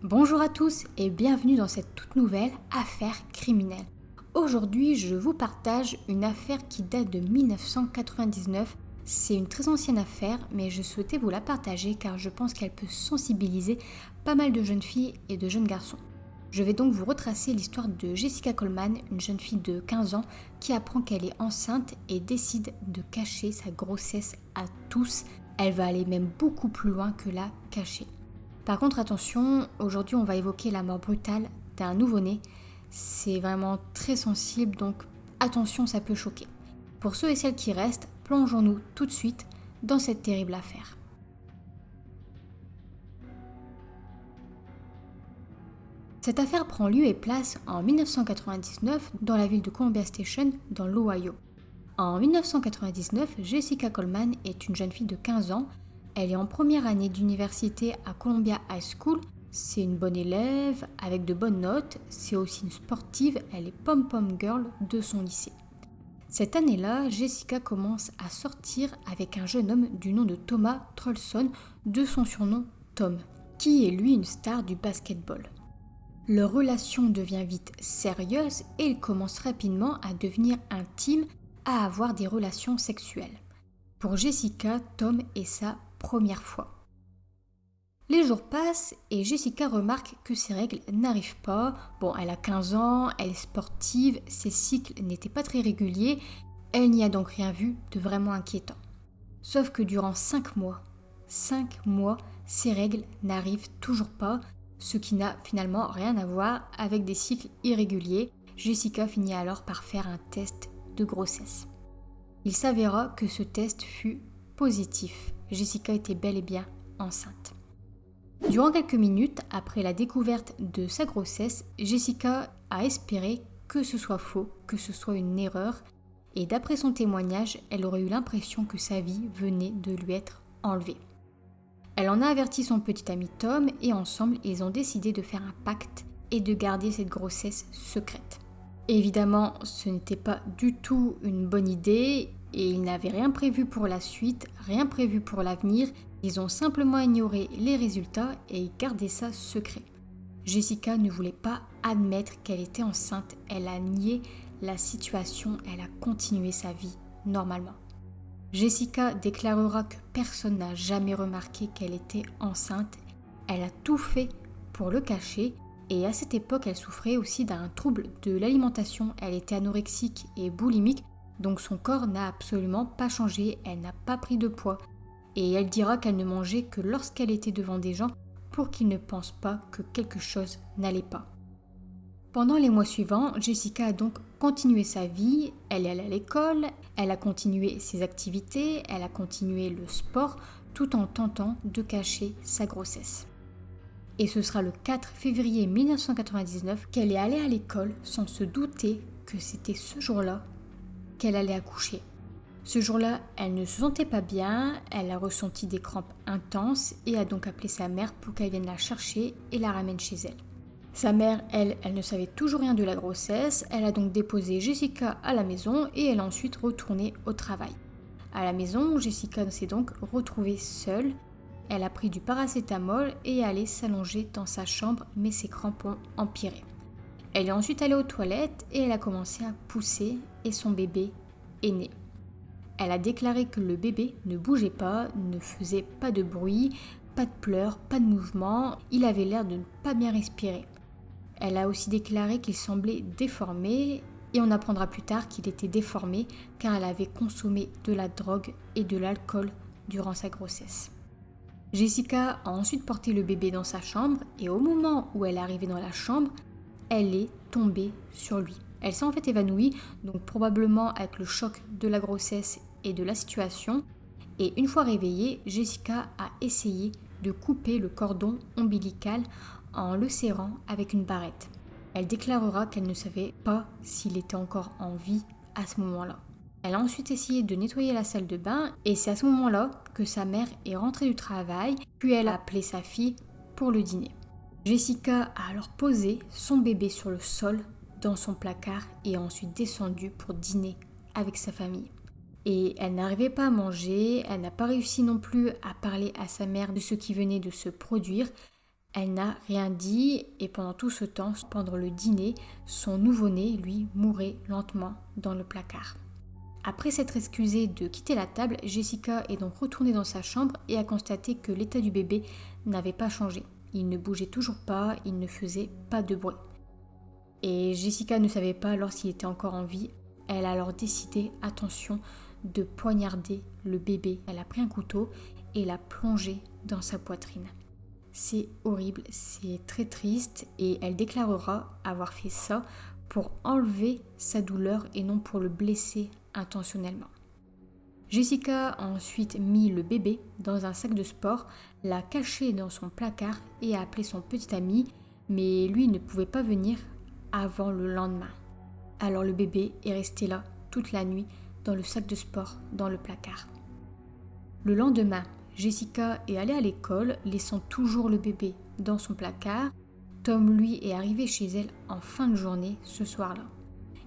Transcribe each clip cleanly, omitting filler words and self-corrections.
Bonjour à tous et bienvenue dans cette toute nouvelle affaire criminelle. Aujourd'hui, je vous partage une affaire qui date de 1999. C'est une très ancienne affaire, mais je souhaitais vous la partager car je pense qu'elle peut sensibiliser pas mal de jeunes filles et de jeunes garçons. Je vais donc vous retracer l'histoire de Jessica Coleman, une jeune fille de 15 ans qui apprend qu'elle est enceinte et décide de cacher sa grossesse à tous. Elle va aller même beaucoup plus loin que la cacher. Par contre, attention, aujourd'hui on va évoquer la mort brutale d'un nouveau-né. C'est vraiment très sensible, donc attention, ça peut choquer. Pour ceux et celles qui restent, plongeons-nous tout de suite dans cette terrible affaire. Cette affaire prend lieu et place en 1999 dans la ville de Columbia Station, dans l'Ohio. En 1999, Jessica Coleman est une jeune fille de 15 ans. Elle est en première année d'université à Columbia High School. C'est une bonne élève avec de bonnes notes. C'est aussi une sportive. Elle est pom-pom girl de son lycée. Cette année-là, Jessica commence à sortir avec un jeune homme du nom de Thomas Trolson, de son surnom Tom, qui est lui une star du basketball. Leur relation devient vite sérieuse et ils commencent rapidement à devenir intimes, à avoir des relations sexuelles. Pour Jessica, Tom est sa première fois. Les jours passent et Jessica remarque que ses règles n'arrivent pas. Bon, elle a 15 ans, elle est sportive, ses cycles n'étaient pas très réguliers, elle n'y a donc rien vu de vraiment inquiétant. Sauf que durant 5 mois, ses règles n'arrivent toujours pas, ce qui n'a finalement rien à voir avec des cycles irréguliers. Jessica finit alors par faire un test de grossesse. Il s'avéra que ce test fut positif. Jessica était bel et bien enceinte. Durant quelques minutes après la découverte de sa grossesse, Jessica a espéré que ce soit faux, que ce soit une erreur, et d'après son témoignage, elle aurait eu l'impression que sa vie venait de lui être enlevée. Elle en a averti son petit ami Tom et ensemble, ils ont décidé de faire un pacte et de garder cette grossesse secrète. Évidemment, ce n'était pas du tout une bonne idée et ils n'avaient rien prévu pour la suite, rien prévu pour l'avenir. Ils ont simplement ignoré les résultats et gardé ça secret. Jessica ne voulait pas admettre qu'elle était enceinte, elle a nié la situation, elle a continué sa vie normalement. Jessica déclarera que personne n'a jamais remarqué qu'elle était enceinte. Elle a tout fait pour le cacher. Et à cette époque, elle souffrait aussi d'un trouble de l'alimentation. Elle était anorexique et boulimique, donc son corps n'a absolument pas changé, elle n'a pas pris de poids. Et elle dira qu'elle ne mangeait que lorsqu'elle était devant des gens pour qu'ils ne pensent pas que quelque chose n'allait pas. Pendant les mois suivants, Jessica a donc continué sa vie, elle est allée à l'école, elle a continué ses activités, elle a continué le sport, tout en tentant de cacher sa grossesse. Et ce sera le 4 février 1999 qu'elle est allée à l'école sans se douter que c'était ce jour-là qu'elle allait accoucher. Ce jour-là, elle ne se sentait pas bien, elle a ressenti des crampes intenses et a donc appelé sa mère pour qu'elle vienne la chercher et la ramène chez elle. Sa mère, elle ne savait toujours rien de la grossesse, elle a donc déposé Jessica à la maison et elle a ensuite retourné au travail. À la maison, Jessica s'est donc retrouvée seule. Elle a pris du paracétamol et est allée s'allonger dans sa chambre, mais ses crampes ont empiré. Elle est ensuite allée aux toilettes et elle a commencé à pousser et son bébé est né. Elle a déclaré que le bébé ne bougeait pas, ne faisait pas de bruit, pas de pleurs, pas de mouvement, il avait l'air de ne pas bien respirer. Elle a aussi déclaré qu'il semblait déformé et on apprendra plus tard qu'il était déformé car elle avait consommé de la drogue et de l'alcool durant sa grossesse. Jessica a ensuite porté le bébé dans sa chambre et au moment où elle est arrivée dans la chambre, elle est tombée sur lui. Elle s'est en fait évanouie, donc probablement avec le choc de la grossesse et de la situation. Et une fois réveillée, Jessica a essayé de couper le cordon ombilical en le serrant avec une barrette. Elle déclarera qu'elle ne savait pas s'il était encore en vie à ce moment-là. Elle a ensuite essayé de nettoyer la salle de bain et c'est à ce moment-là que sa mère est rentrée du travail, puis elle a appelé sa fille pour le dîner. Jessica a alors posé son bébé sur le sol dans son placard et a ensuite descendu pour dîner avec sa famille. Et elle n'arrivait pas à manger, elle n'a pas réussi non plus à parler à sa mère de ce qui venait de se produire. Elle n'a rien dit et pendant tout ce temps, pendant le dîner, son nouveau-né, lui, mourait lentement dans le placard. Après s'être excusée de quitter la table, Jessica est donc retournée dans sa chambre et a constaté que l'état du bébé n'avait pas changé. Il ne bougeait toujours pas, il ne faisait pas de bruit. Et Jessica ne savait pas alors s'il était encore en vie. Elle a alors décidé, attention, de poignarder le bébé. Elle a pris un couteau et l'a plongé dans sa poitrine. C'est horrible, c'est très triste et elle déclarera avoir fait ça pour enlever sa douleur et non pour le blesser intentionnellement. Jessica a ensuite mis le bébé dans un sac de sport, l'a caché dans son placard et a appelé son petit ami, mais lui ne pouvait pas venir avant le lendemain. Alors le bébé est resté là toute la nuit dans le sac de sport dans le placard. Le lendemain, Jessica est allée à l'école, laissant toujours le bébé dans son placard. Tom, lui, est arrivé chez elle en fin de journée ce soir-là.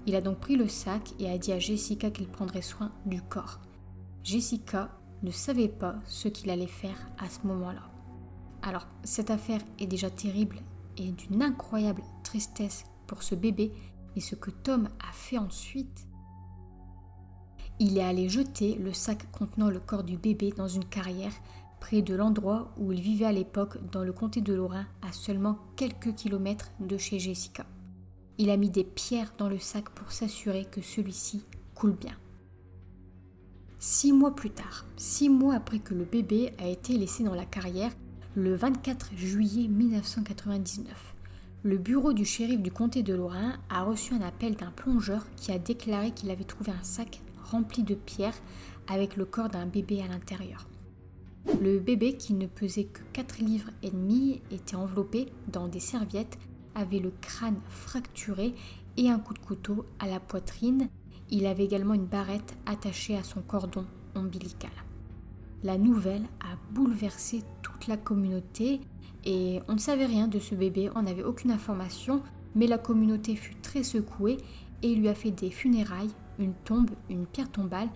Il a donc pris le sac et a dit à Jessica qu'il prendrait soin du corps. Jessica ne savait pas ce qu'il allait faire à ce moment-là. Alors, cette affaire est déjà terrible et d'une incroyable tristesse pour ce bébé, mais ce que Tom a fait ensuite... Il est allé jeter le sac contenant le corps du bébé dans une carrière près de l'endroit où il vivait à l'époque dans le comté de Lorrain, à seulement quelques kilomètres de chez Jessica. Il a mis des pierres dans le sac pour s'assurer que celui-ci coule bien. 6 mois plus tard, 6 mois après que le bébé a été laissé dans la carrière, le 24 juillet 1999, le bureau du shérif du comté de Lorrain a reçu un appel d'un plongeur qui a déclaré qu'il avait trouvé un sac rempli de pierres avec le corps d'un bébé à l'intérieur. Le bébé, qui ne pesait que 4 livres et demi, était enveloppé dans des serviettes, avait le crâne fracturé et un coup de couteau à la poitrine. Il avait également une barrette attachée à son cordon ombilical. La nouvelle a bouleversé toute la communauté et on ne savait rien de ce bébé, on n'avait aucune information, mais la communauté fut très secouée et il lui a fait des funérailles, une tombe, une pierre tombale,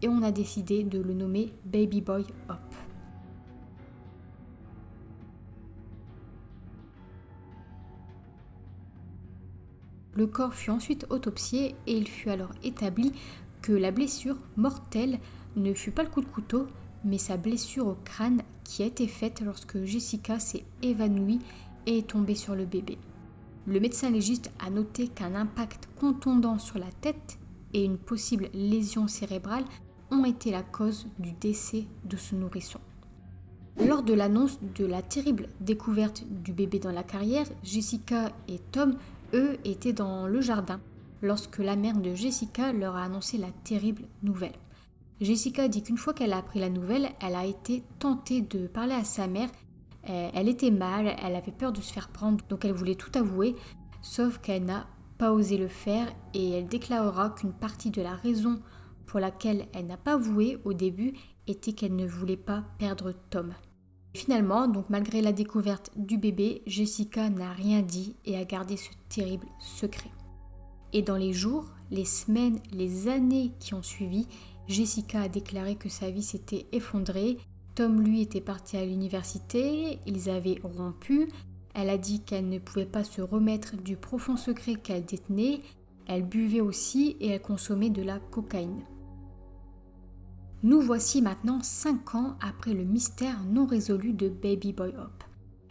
et on a décidé de le nommer Baby Boy Hope. Le corps fut ensuite autopsié et il fut alors établi que la blessure mortelle ne fut pas le coup de couteau, mais sa blessure au crâne qui a été faite lorsque Jessica s'est évanouie et est tombée sur le bébé. Le médecin légiste a noté qu'un impact contondant sur la tête et une possible lésion cérébrale ont été la cause du décès de ce nourrisson. Lors de l'annonce de la terrible découverte du bébé dans la carrière, Jessica et Tom, eux, étaient dans le jardin lorsque la mère de Jessica leur a annoncé la terrible nouvelle. Jessica dit qu'une fois qu'elle a appris la nouvelle, elle a été tentée de parler à sa mère. Elle était mal, elle avait peur de se faire prendre, donc elle voulait tout avouer, sauf qu'elle n'a pas osé le faire et elle déclarera qu'une partie de la raison pour laquelle elle n'a pas avoué au début était qu'elle ne voulait pas perdre Tom. Finalement, donc malgré la découverte du bébé, Jessica n'a rien dit et a gardé ce terrible secret. Et dans les jours, les semaines, les années qui ont suivi, Jessica a déclaré que sa vie s'était effondrée. Tom, lui, était parti à l'université, ils avaient rompu. Elle a dit qu'elle ne pouvait pas se remettre du profond secret qu'elle détenait. Elle buvait aussi et elle consommait de la cocaïne. Nous voici maintenant 5 ans après le mystère non résolu de Baby Boy Hope.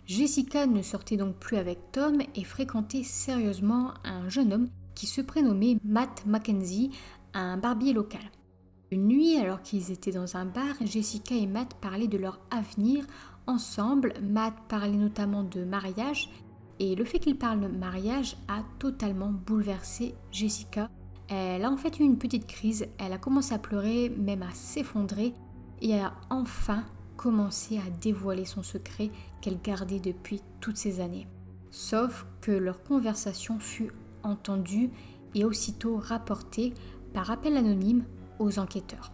Jessica ne sortait donc plus avec Tom et fréquentait sérieusement un jeune homme qui se prénommait Matt Mackenzie, un barbier local. Une nuit, alors qu'ils étaient dans un bar, Jessica et Matt parlaient de leur avenir ensemble. Matt parlait notamment de mariage et le fait qu'il parle de mariage a totalement bouleversé Jessica. Elle a en fait eu une petite crise, elle a commencé à pleurer, même à s'effondrer et a enfin commencé à dévoiler son secret qu'elle gardait depuis toutes ces années. Sauf que leur conversation fut entendue et aussitôt rapportée par appel anonyme aux enquêteurs.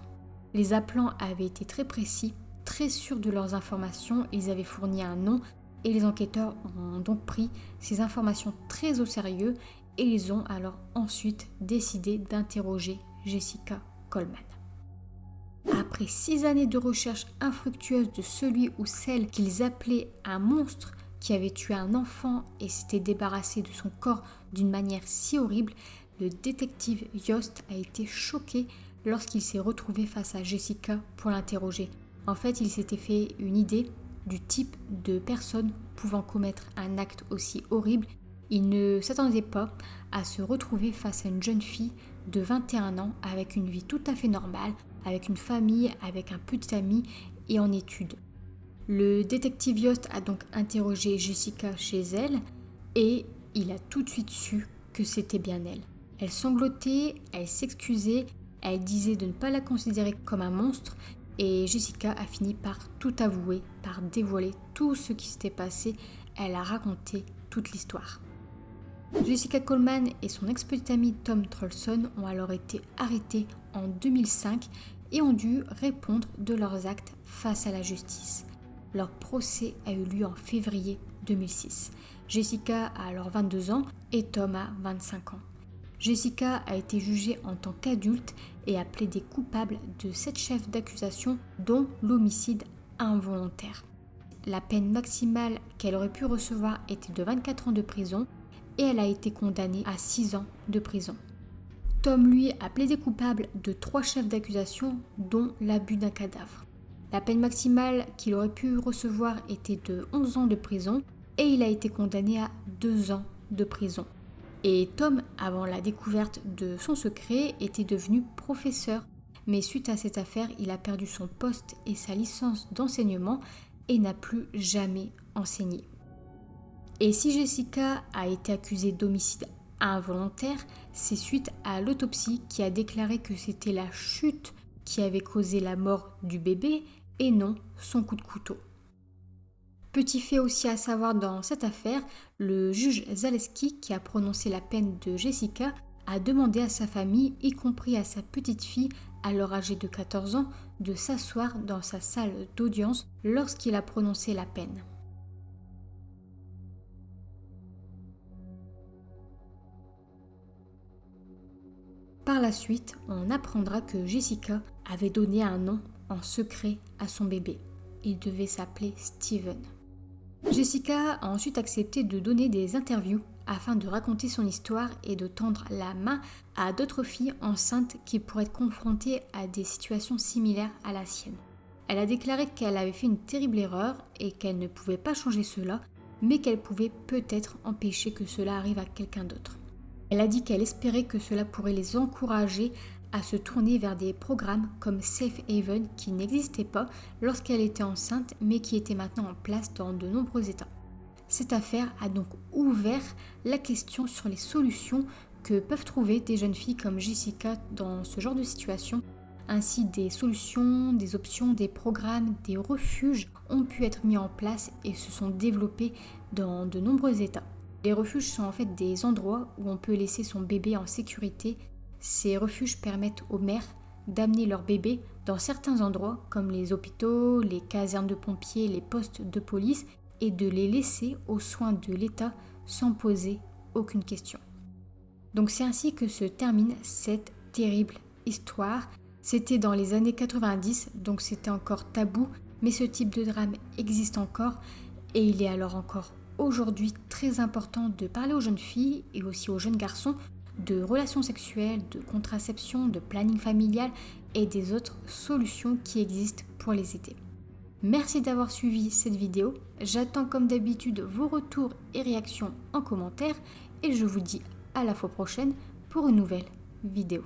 Les appelants avaient été très précis, très sûrs de leurs informations, ils avaient fourni un nom et les enquêteurs ont donc pris ces informations très au sérieux et ils ont alors ensuite décidé d'interroger Jessica Coleman. Après 6 années de recherche infructueuse de celui ou celle qu'ils appelaient un monstre qui avait tué un enfant et s'était débarrassé de son corps d'une manière si horrible, le détective Yost a été choqué lorsqu'il s'est retrouvé face à Jessica pour l'interroger. En fait, il s'était fait une idée du type de personne pouvant commettre un acte aussi horrible. Il ne s'attendait pas à se retrouver face à une jeune fille de 21 ans avec une vie tout à fait normale, avec une famille, avec un petit ami et en études. Le détective Yost a donc interrogé Jessica chez elle et il a tout de suite su que c'était bien elle. Elle sanglotait, elle s'excusait, elle disait de ne pas la considérer comme un monstre et Jessica a fini par tout avouer, par dévoiler tout ce qui s'était passé. Elle a raconté toute l'histoire. Jessica Coleman et son ex-petit ami Tom Trolson ont alors été arrêtés en 2005 et ont dû répondre de leurs actes face à la justice. Leur procès a eu lieu en février 2006. Jessica a alors 22 ans et Tom a 25 ans. Jessica a été jugée en tant qu'adulte et a plaidé coupable de 7 chefs d'accusation, dont l'homicide involontaire. La peine maximale qu'elle aurait pu recevoir était de 24 ans de prison et elle a été condamnée à 6 ans de prison. Tom, lui, a plaidé coupable de 3 chefs d'accusation, dont l'abus d'un cadavre. La peine maximale qu'il aurait pu recevoir était de 11 ans de prison et il a été condamné à 2 ans de prison. Et Tom, avant la découverte de son secret, était devenu professeur. Mais suite à cette affaire, il a perdu son poste et sa licence d'enseignement et n'a plus jamais enseigné. Et si Jessica a été accusée d'homicide involontaire, c'est suite à l'autopsie qui a déclaré que c'était la chute qui avait causé la mort du bébé et non son coup de couteau. Petit fait aussi à savoir dans cette affaire, le juge Zaleski, qui a prononcé la peine de Jessica, a demandé à sa famille, y compris à sa petite fille, alors âgée de 14 ans, de s'asseoir dans sa salle d'audience lorsqu'il a prononcé la peine. Par la suite, on apprendra que Jessica avait donné un nom en secret à son bébé. Il devait s'appeler Steven. Jessica a ensuite accepté de donner des interviews afin de raconter son histoire et de tendre la main à d'autres filles enceintes qui pourraient être confrontées à des situations similaires à la sienne. Elle a déclaré qu'elle avait fait une terrible erreur et qu'elle ne pouvait pas changer cela, mais qu'elle pouvait peut-être empêcher que cela arrive à quelqu'un d'autre. Elle a dit qu'elle espérait que cela pourrait les encourager à se tourner vers des programmes comme Safe Haven qui n'existaient pas lorsqu'elle était enceinte mais qui étaient maintenant en place dans de nombreux États. Cette affaire a donc ouvert la question sur les solutions que peuvent trouver des jeunes filles comme Jessica dans ce genre de situation. Ainsi, des solutions, des options, des programmes, des refuges ont pu être mis en place et se sont développés dans de nombreux États. Les refuges sont en fait des endroits où on peut laisser son bébé en sécurité. Ces refuges permettent aux mères d'amener leur bébé dans certains endroits comme les hôpitaux, les casernes de pompiers, les postes de police et de les laisser aux soins de l'État sans poser aucune question. Donc c'est ainsi que se termine cette terrible histoire. C'était dans les années 90, donc c'était encore tabou, mais ce type de drame existe encore et il est alors encore aujourd'hui très important de parler aux jeunes filles et aussi aux jeunes garçons de relations sexuelles, de contraception, de planning familial et des autres solutions qui existent pour les aider. Merci d'avoir suivi cette vidéo. J'attends comme d'habitude vos retours et réactions en commentaire et je vous dis à la fois prochaine pour une nouvelle vidéo.